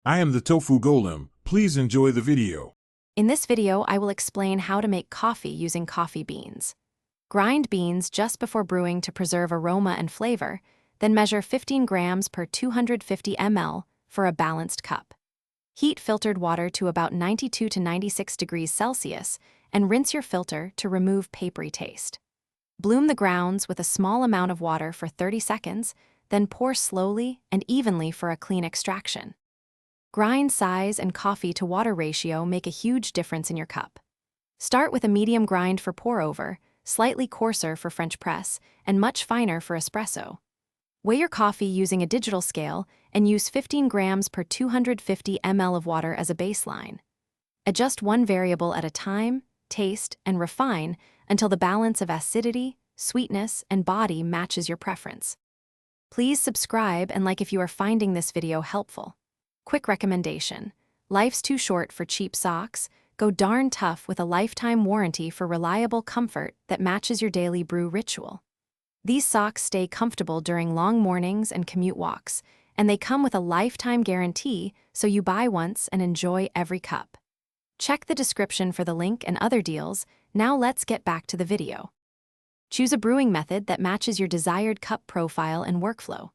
I am the Tofu Golem. Please enjoy the video. In this video, I will explain how to make coffee using coffee beans. Grind beans just before brewing to preserve aroma and flavor, then measure 15 grams per 250 ml for a balanced cup. Heat filtered water to about 92 to 96 degrees Celsius and rinse your filter to remove papery taste. Bloom the grounds with a small amount of water for 30 seconds, then pour slowly and evenly for a clean extraction. Grind size and coffee to water ratio make a huge difference in your cup. Start with a medium grind for pour-over, slightly coarser for French press, and much finer for espresso. Weigh your coffee using a digital scale and use 15 grams per 250 ml of water as a baseline. Adjust one variable at a time, taste, and refine until the balance of acidity, sweetness, and body matches your preference. Please subscribe and like if you are finding this video helpful. Quick recommendation: life's too short for cheap socks. Go darn tough with a lifetime warranty for reliable comfort that matches your daily brew ritual. These socks stay comfortable during long mornings and commute walks, and they come with a lifetime guarantee, so you buy once and enjoy every cup. Check the description for the link and other deals. Now let's get back to the video. Choose a brewing method that matches your desired cup profile and workflow.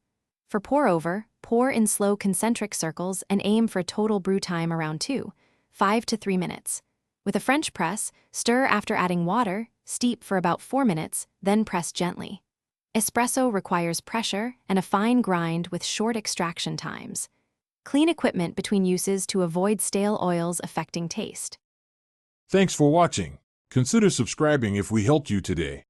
For pour-over, pour in slow concentric circles and aim for a total brew time around 5 to 3 minutes. With a French press, stir after adding water, steep for about 4 minutes, then press gently. Espresso requires pressure and a fine grind with short extraction times. Clean equipment between uses to avoid stale oils affecting taste. Thanks for watching. Consider subscribing if we helped you today.